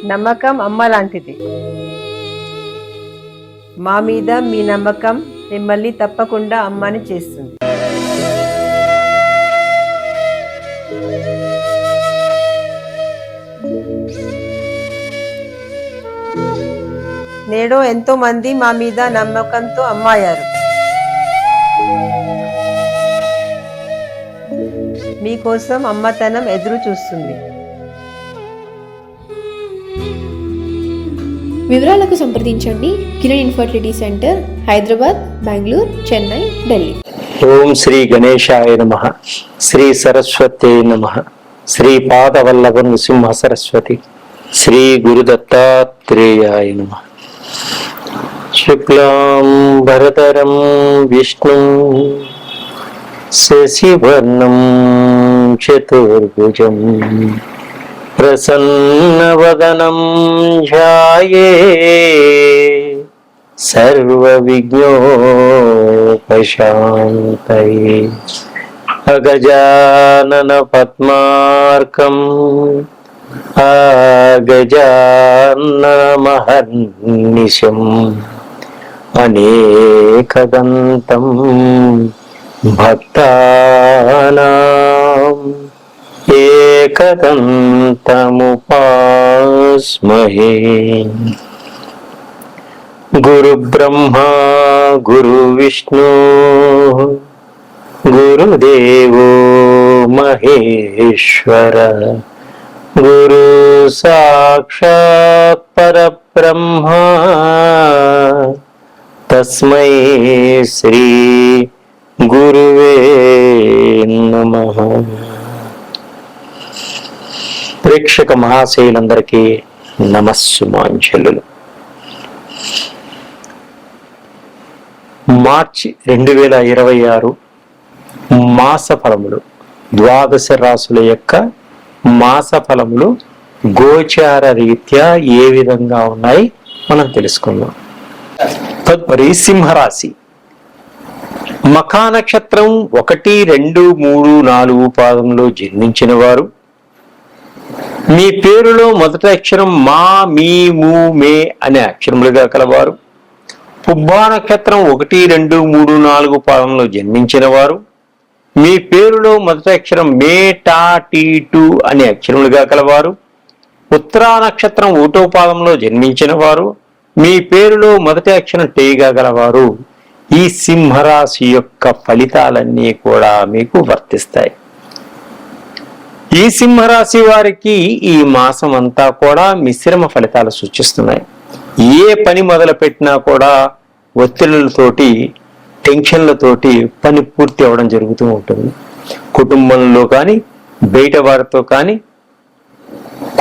నమ్మకం అమ్మ లాంటిది. మా మీద మీ నమ్మకం మిమ్మల్ని తప్పకుండా అమ్మని చేస్తుంది. నేడు ఎంతో మంది మా మీద నమ్మకంతో అమ్మాయారు. మీకోసం అమ్మతనం ఎదురు చూస్తుంది. వివరాలకు సంప్రదించండి. Kiran infertility centre, Hyderabad, Bengaluru, Chennai, Delhi. ఓం శ్రీ గణేశాయ నమః. శ్రీ సరస్వతే నమః. శ్రీ పాదవల్లభ నృసింహ సరస్వతి. శ్రీ గురుదత్తాత్రేయాయ నమః. శుక్లాం భరతరం విష్ణు శశివర్ణం చతుర్భుజం ప్రసన్నవదనం ధ్యాయే సర్వవిఘ్నోపశాంతయే. అగజానన పద్మార్కం అగజాననమహర్నిశం అనేకదంతం భక్తానాం ఏకదంతముపాస్మహే. గురు బ్రహ్మా గురు విష్ణు గురుదేవో మహేశ్వర గురు సాక్షాత్ పరబ్రహ్మ తస్మై శ్రీ గురువే నమః. ప్రేక్షక మహాశయులందరికీ నమస్సుమాంజలు. మార్చి 2026 మాస ఫలములు, ద్వాదశ రాశుల యొక్క మాస ఫలములు గోచార రీత్యా ఏ విధంగా ఉన్నాయి మనం తెలుసుకుందాం. తదుపరి సింహరాశి. మఖా నక్షత్రం 1, 2, 3, 4 పాదంలో జన్మించిన వారు, మీ పేరులో మొదటి అక్షరం మా, మీ, ము, మే అనే అక్షరములుగా కలవారు, పుబ్బా నక్షత్రం 1, 2, 3, 4 పాదంలో జన్మించిన వారు, మీ పేరులో మొదటి అక్షరం మే, టా, టీ, టు అనే అక్షరములుగా కలవారు, ఉత్తరా నక్షత్రం 1వ పాదంలో జన్మించిన వారు, మీ పేరులో మొదటి అక్షరం టేగా గలవారు. ఈ సింహరాశి యొక్క ఫలితాలన్నీ కూడా మీకు వర్తిస్తాయి. ఈ సింహరాశి వారికి ఈ మాసం అంతా కూడా మిశ్రమ ఫలితాలు సూచిస్తున్నాయి. ఏ పని మొదలు పెట్టినా కూడా ఒత్తిళ్లతోటి, టెన్షన్లతోటి పని పూర్తి అవ్వడం జరుగుతూ ఉంటుంది. కుటుంబంలో కానీ బయట వారితో కానీ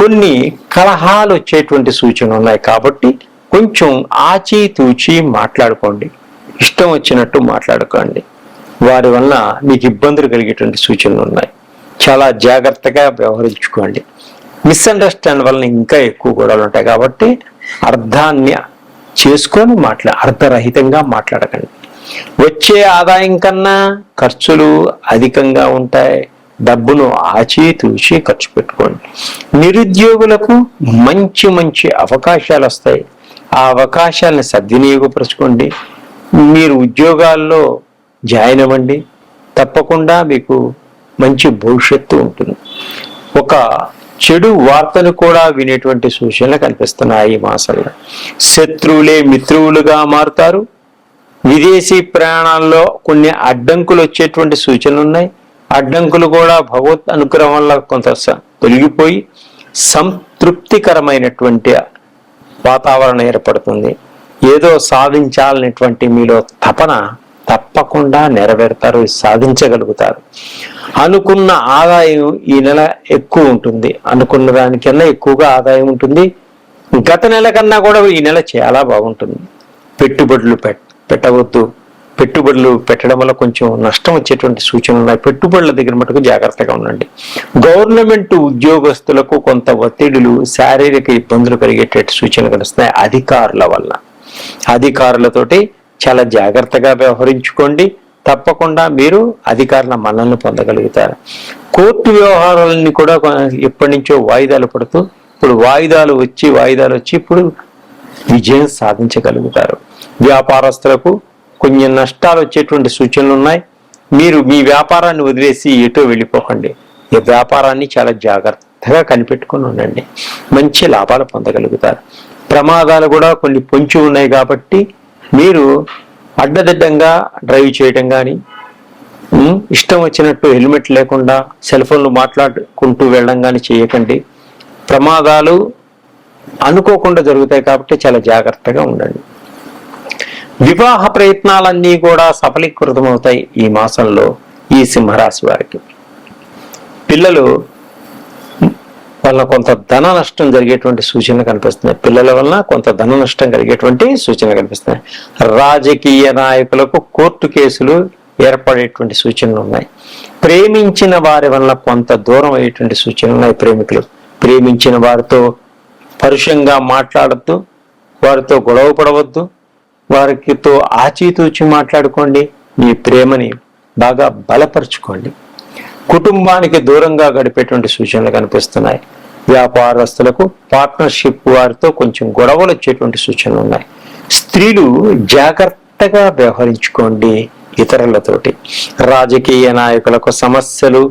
కొన్ని కలహాలు వచ్చేటువంటి సూచనలు ఉన్నాయి. కాబట్టి కొంచెం ఆచితూచి మాట్లాడుకోండి. ఇష్టం వచ్చినట్టు మాట్లాడుకోండి. వారి వల్ల మీకు ఇబ్బందులు కలిగేటువంటి సూచనలు ఉన్నాయి. చాలా జాగ్రత్తగా వ్యవహరించుకోండి. మిస్అండర్స్టాండ్ వలన ఇంకా ఎక్కువ గొడవలు ఉంటాయి. కాబట్టి అర్థాన్ని చేసుకొని అర్థరహితంగా మాట్లాడకండి. వచ్చే ఆదాయం కన్నా ఖర్చులు అధికంగా ఉంటాయి. డబ్బును ఆచితూచి ఖర్చు పెట్టుకోండి. నిరుద్యోగులకు మంచి మంచి అవకాశాలు వస్తాయి. ఆ అవకాశాలను సద్వినియోగపరచుకోండి. మీరు ఉద్యోగాల్లో జాయిన్ అవ్వండి. తప్పకుండా మీకు మంచి భవిష్యత్తు ఉంటుంది. ఒక చెడు వార్తను కూడా వినేటువంటి సూచనలు కనిపిస్తున్నాయి ఈ మాసంలో. శత్రువులే మిత్రువులుగా మారుతారు. విదేశీ ప్రయాణాల్లో కొన్ని అడ్డంకులు వచ్చేటువంటి సూచనలు ఉన్నాయి. అడ్డంకులు కూడా భగవత్ అనుగ్రహం వల్ల కొంత తొలగిపోయి సంతృప్తికరమైనటువంటి వాతావరణం ఏర్పడుతుంది. ఏదో సాధించాలనేటువంటి మీలో తపన తప్పకుండా నెరవేరుతారు, సాధించగలుగుతారు. అనుకున్న ఆదాయం ఈ నెల ఎక్కువ ఉంటుంది. అనుకున్న దానికన్నా ఎక్కువగా ఆదాయం ఉంటుంది. గత నెల కన్నా కూడా ఈ నెల చాలా బాగుంటుంది. పెట్టుబడులు పెట్టవద్దు. పెట్టుబడులు పెట్టడం వల్ల కొంచెం నష్టం వచ్చేటువంటి సూచనలు ఉన్నాయి. పెట్టుబడుల దగ్గర మటుకు జాగ్రత్తగా ఉండండి. గవర్నమెంట్ ఉద్యోగస్తులకు కొంత ఒత్తిడులు, శారీరక ఇబ్బందులు కలిగేటట్టు సూచనలు కలుస్తున్నాయి అధికారుల వల్ల. అధికారులతోటి చాలా జాగ్రత్తగా వ్యవహరించుకోండి. తప్పకుండా మీరు అధికారుల మన్ననలు పొందగలుగుతారు. కోర్టు వ్యవహారాలన్నీ కూడా ఎప్పటి నుంచో వాయిదాలు పడుతూ ఇప్పుడు వాయిదాలు వచ్చి ఇప్పుడు విజయం సాధించగలుగుతారు. వ్యాపారస్తులకు కొంచెం నష్టాలు వచ్చేటువంటి సూచనలు ఉన్నాయి. మీరు మీ వ్యాపారాన్ని వదిలేసి ఎటో వెళ్ళిపోకండి. ఈ వ్యాపారాన్ని చాలా జాగ్రత్తగా కనిపెట్టుకుని ఉండండి. మంచి లాభాలు పొందగలుగుతారు. ప్రమాదాలు కూడా కొన్ని పొంచి ఉన్నాయి కాబట్టి మీరు అడ్డదిడ్డంగా డ్రైవ్ చేయడం కానీ, ఇష్టం వచ్చినట్టు హెల్మెట్ లేకుండా సెల్ ఫోన్లు మాట్లాడుకుంటూ వెళ్ళడం కానీ చేయకండి. ప్రమాదాలు అనుకోకుండా జరుగుతాయి కాబట్టి చాలా జాగ్రత్తగా ఉండండి. వివాహ ప్రయత్నాలన్నీ కూడా సఫలీకృతమవుతాయి ఈ మాసంలో ఈ సింహరాశి వారికి. పిల్లలు వలన కొంత ధన నష్టం జరిగేటువంటి సూచనలు కనిపిస్తున్నాయి. పిల్లల వలన కొంత ధన నష్టం కలిగేటువంటి సూచనలు కనిపిస్తున్నాయి. రాజకీయ నాయకులకు కోర్టు కేసులు ఏర్పడేటువంటి సూచనలు ఉన్నాయి. ప్రేమించిన వారి వలన కొంత దూరం అయ్యేటువంటి సూచనలు ఉన్నాయి. ప్రేమికులు ప్రేమించిన వారితో పరుషంగా మాట్లాడద్దు, వారితో గొడవ పడవద్దు, వారితో ఆచితూచి మాట్లాడుకోండి. మీ ప్రేమని బాగా బలపరుచుకోండి. కుటుంబానికి దూరంగా గడిపేటువంటి సూచనలు కనిపిస్తున్నాయి. వ్యాపారస్తులకు పార్ట్నర్షిప్ వారితో కొంచెం గొడవలు వచ్చేటువంటి సూచనలు ఉన్నాయి. స్త్రీలు జాగ్రత్తగా వ్యవహరించుకోండి ఇతరులతోటి. రాజకీయ నాయకులకు సమస్యలు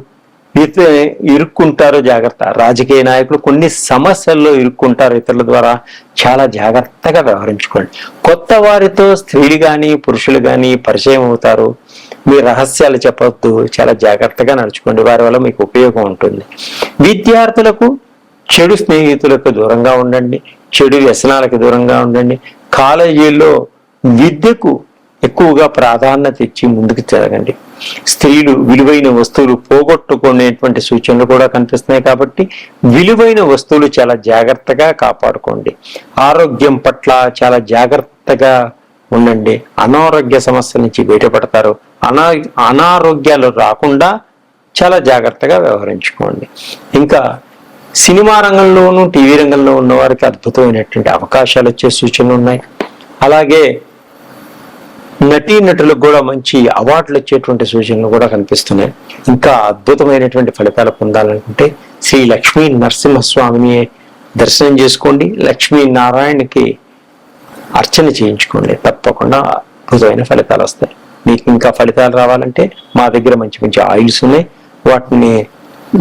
ఇరుక్కుంటారు, జాగ్రత్త. రాజకీయ నాయకులు కొన్ని సమస్యల్లో ఇరుక్కుంటారు ఇతరుల ద్వారా, చాలా జాగ్రత్తగా వ్యవహరించుకోండి. కొత్త వారితో స్త్రీలు కానీ పురుషులు కానీ పరిచయం అవుతారు. మీ రహస్యాలు చెప్పొద్దు, చాలా జాగ్రత్తగా నడుచుకోండి. వారి వల్ల మీకు ఉపయోగం ఉంటుంది. విద్యార్థులకు చెడు స్నేహితులకు దూరంగా ఉండండి, చెడు వ్యసనాలకు దూరంగా ఉండండి. కాలేజీల్లో విద్యకు ఎక్కువగా ప్రాధాన్యత ఇచ్చి ముందుకు జరగండి. స్త్రీలు విలువైన వస్తువులు పోగొట్టుకునేటువంటి సూచనలు కూడా కనిపిస్తున్నాయి కాబట్టి విలువైన వస్తువులు చాలా జాగ్రత్తగా కాపాడుకోండి. ఆరోగ్యం పట్ల చాలా జాగ్రత్తగా ఉండండి. అనారోగ్య సమస్యల నుంచి బయటపడతారు. అనారోగ్యాలు రాకుండా చాలా జాగ్రత్తగా వ్యవహరించుకోండి. ఇంకా సినిమా రంగంలోనూ టీవీ రంగంలో ఉన్న వారికి అద్భుతమైనటువంటి అవకాశాలు వచ్చే సూచనలు ఉన్నాయి. అలాగే నటీనటులకు కూడా మంచి అవార్డులు వచ్చేటువంటి సూచనలు కూడా కనిపిస్తున్నాయి. ఇంకా అద్భుతమైనటువంటి ఫలితాలు పొందాలనుకుంటే శ్రీ లక్ష్మీ నరసింహస్వామిని దర్శనం చేసుకోండి. లక్ష్మీ నారాయణకి అర్చన చేయించుకోండి. తప్పకుండా అద్భుతమైన ఫలితాలు వస్తాయి. మీకు ఇంకా ఫలితాలు రావాలంటే మా దగ్గర మంచి మంచి ఆయిల్స్ ఉన్నాయి. వాటిని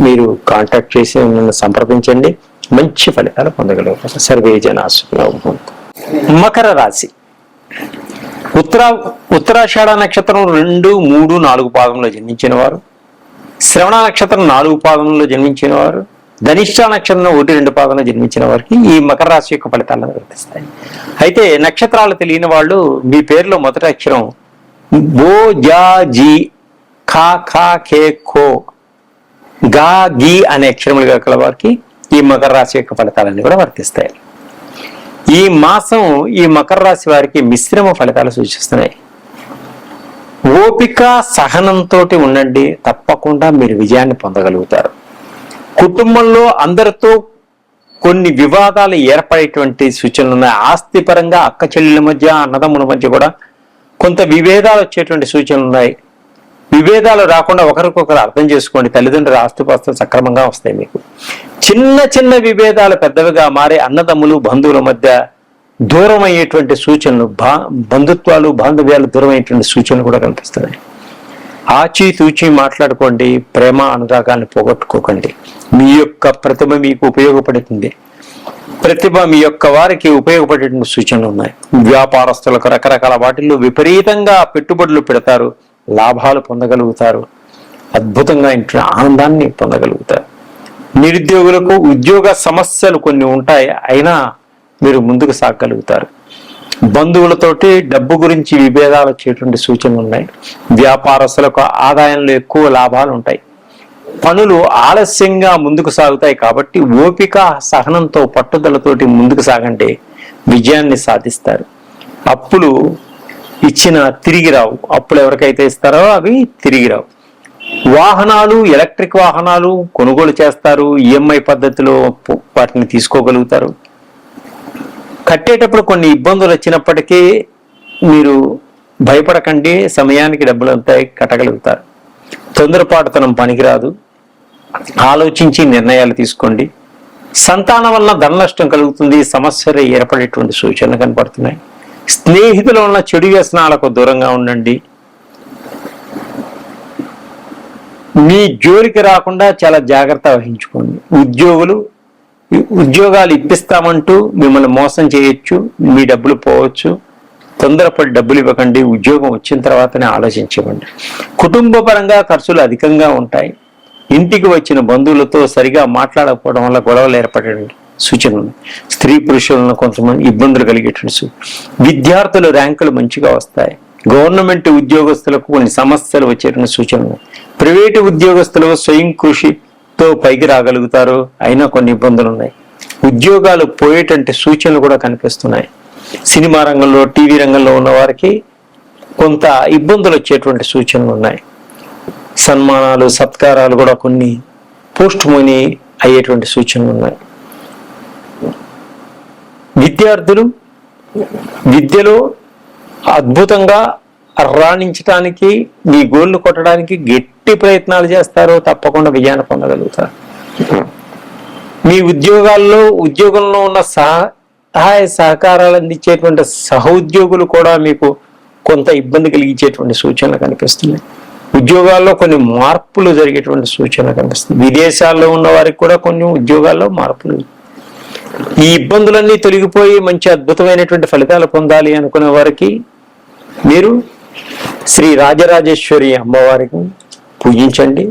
మీరు కాంటాక్ట్ చేసి నన్ను సంప్రదించండి. మంచి ఫలితాలు పొందగలుగుతారు. సర్వే జనా సుఖినో భవంతు. మకర రాశి. ఉత్తరాషాఢ నక్షత్రం 2, 3, 4 పాదంలో జన్మించిన వారు, శ్రవణ నక్షత్రం 4 పాదంలో జన్మించిన వారు, ధనిష్ట నక్షత్రం 1, 2 పాదంలో జన్మించిన వారికి ఈ మకర రాశి యొక్క ఫలితాలను వర్తిస్తాయి. అయితే నక్షత్రాలు తెలియని వాళ్ళు మీ పేరులో మొదటి అక్షరం బో, జా, జీ, ఖా, ఖా, ఖే, ఖో, గా, గీ అనే అక్షరములుగా కల వారికి ఈ మకర రాశి యొక్క ఫలితాలన్నీ కూడా వర్తిస్తాయి. ఈ మాసం ఈ మకర రాశి వారికి మిశ్రమ ఫలితాలు సూచిస్తున్నాయి. ఓపిక సహనంతో ఉండండి, తప్పకుండా మీరు విజయాన్ని పొందగలుగుతారు. కుటుంబంలో అందరితో కొన్ని వివాదాలు ఏర్పడేటువంటి సూచనలు ఉన్నాయి. ఆస్తిపరంగా అక్క చెల్లెల మధ్య, అన్నదమ్ముల మధ్య కూడా కొంత విభేదాలు వచ్చేటువంటి సూచనలు ఉన్నాయి. విభేదాలు రాకుండా ఒకరికొకరు అర్థం చేసుకోండి. తల్లిదండ్రుల ఆస్తిపాస్తులు సక్రమంగా వస్తాయి. మీకు చిన్న చిన్న విభేదాలు పెద్దవిగా మారే అన్నదమ్ములు బంధువుల మధ్య దూరం అయ్యేటువంటి సూచనలు, బంధుత్వాలు బాంధవ్యాలు దూరం అయ్యేటువంటి సూచనలు కూడా కనిపిస్తున్నాయి. ఆచితూచి మాట్లాడుకోండి. ప్రేమ అనురాగాన్ని పోగొట్టుకోకండి. మీ యొక్క ప్రతిభ మీకు ఉపయోగపడుతుంది. ప్రతిభ మీ యొక్క వారికి ఉపయోగపడేటువంటి సూచనలు ఉన్నాయి. వ్యాపారస్తులకు రకరకాల వాటిల్లో విపరీతంగా పెట్టుబడులు పెడతారు, లాభాలు పొందగలుగుతారు. అద్భుతంగా ఇంట్లో ఆనందాన్ని పొందగలుగుతారు. నిరుద్యోగులకు ఉద్యోగ సమస్యలు కొన్ని ఉంటాయి, అయినా మీరు ముందుకు సాగగలుగుతారు. బంధువులతోటి డబ్బు గురించి విభేదాలు వచ్చేటువంటి సూచనలు ఉన్నాయి. వ్యాపారస్తులకు ఆదాయంలో ఎక్కువ లాభాలు ఉంటాయి. పనులు ఆలస్యంగా ముందుకు సాగుతాయి కాబట్టి ఓపిక సహనంతో పట్టుదలతోటి ముందుకు సాగండి, విజయాన్ని సాధిస్తారు. అప్పులు ఇచ్చిన తిరిగి రావు. అప్పులు ఎవరికైతే ఇస్తారో అవి తిరిగి రావు. వాహనాలు, ఎలక్ట్రిక్ వాహనాలు కొనుగోలు చేస్తారు. ఈఎంఐ పద్ధతిలో వాటిని తీసుకోగలుగుతారు. కట్టేటప్పుడు కొన్ని ఇబ్బందులు వచ్చినప్పటికీ మీరు భయపడకండి, సమయానికి డబ్బులు అంతా కట్టగలుగుతారు. తొందరపాటుతనం పనికిరాదు, ఆలోచించి నిర్ణయాలు తీసుకోండి. సంతానం వలన ధన నష్టం కలుగుతుంది, సమస్యలు ఏర్పడేటువంటి సూచనలు కనపడుతున్నాయి. స్నేహితుల వలన చెడు వ్యసనాలకు దూరంగా ఉండండి. మీ జోలికి రాకుండా చాలా జాగ్రత్త వహించుకోండి. ఉద్యోగాలు ఇప్పిస్తామంటూ మిమ్మల్ని మోసం చేయొచ్చు, మీ డబ్బులు పోవచ్చు. తొందరపడి డబ్బులు ఇవ్వకండి, ఉద్యోగం వచ్చిన తర్వాతనే ఆలోచించకండి. కుటుంబ పరంగా ఖర్చులు అధికంగా ఉంటాయి. ఇంటికి వచ్చిన బంధువులతో సరిగా మాట్లాడకపోవడం వల్ల గొడవలు ఏర్పడే సూచనలు. స్త్రీ పురుషులను కొంతమంది ఇబ్బందులు కలిగేటువంటి విద్యార్థుల ర్యాంకులు మంచిగా వస్తాయి. గవర్నమెంట్ ఉద్యోగస్తులకు కొన్ని సమస్యలు వచ్చేటువంటి సూచనలు. ప్రైవేటు ఉద్యోగస్తులు స్వయం కృషితో పైకి రాగలుగుతారు, అయినా కొన్ని ఇబ్బందులు ఉన్నాయి. ఉద్యోగాలు పోయేటువంటి సూచనలు కూడా కనిపిస్తున్నాయి. సినిమా రంగంలో, టీవీ రంగంలో ఉన్న వారికి కొంత ఇబ్బందులు వచ్చేటువంటి సూచనలు ఉన్నాయి. సన్మానాలు, సత్కారాలు కూడా కొన్ని పోస్ట్ పోని అయ్యేటువంటి సూచనలు ఉన్నాయి. విద్యార్థులు విద్యలో అద్భుతంగా రాణించడానికి, మీ గోల్ను కొట్టడానికి గట్టి ప్రయత్నాలు చేస్తారు, తప్పకుండా విజయాన్ని పొందగలుగుతారు. మీ ఉద్యోగంలో ఉన్న సహాయ సహకారాలు అందించేటువంటి సహోద్యోగులు కూడా మీకు కొంత ఇబ్బంది కలిగించేటువంటి సూచనలు కనిపిస్తున్నాయి. ఉద్యోగాల్లో కొన్ని మార్పులు జరిగేటువంటి సూచన కనిపిస్తుంది. విదేశాల్లో ఉన్న వారికి కూడా కొన్ని ఉద్యోగాల్లో మార్పులు. ఈ ఇబ్బందులన్నీ తొలగిపోయి మంచి అద్భుతమైనటువంటి ఫలితాలు పొందాలి అనుకునే వారికి మీరు శ్రీ రాజరాజేశ్వరి అమ్మవారికి పూజించండి.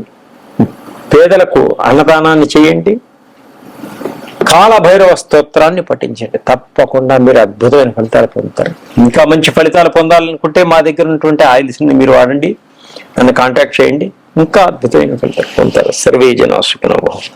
పేదలకు అన్నదానాన్ని చేయండి. కాలభైరవ స్తోత్రాన్ని పఠించండి. తప్పకుండా మీరు అద్భుతమైన ఫలితాలు పొందుతారు. ఇంకా మంచి ఫలితాలు పొందాలనుకుంటే మా దగ్గర ఉన్నటువంటి ఆయిల్స్ని మీరు వాడండి, నన్ను కాంటాక్ట్ చేయండి. ఇంకా అద్భుతమైన ఫలితాలు పొందుతారు. సర్వే జనా సుఖినో భవంతు.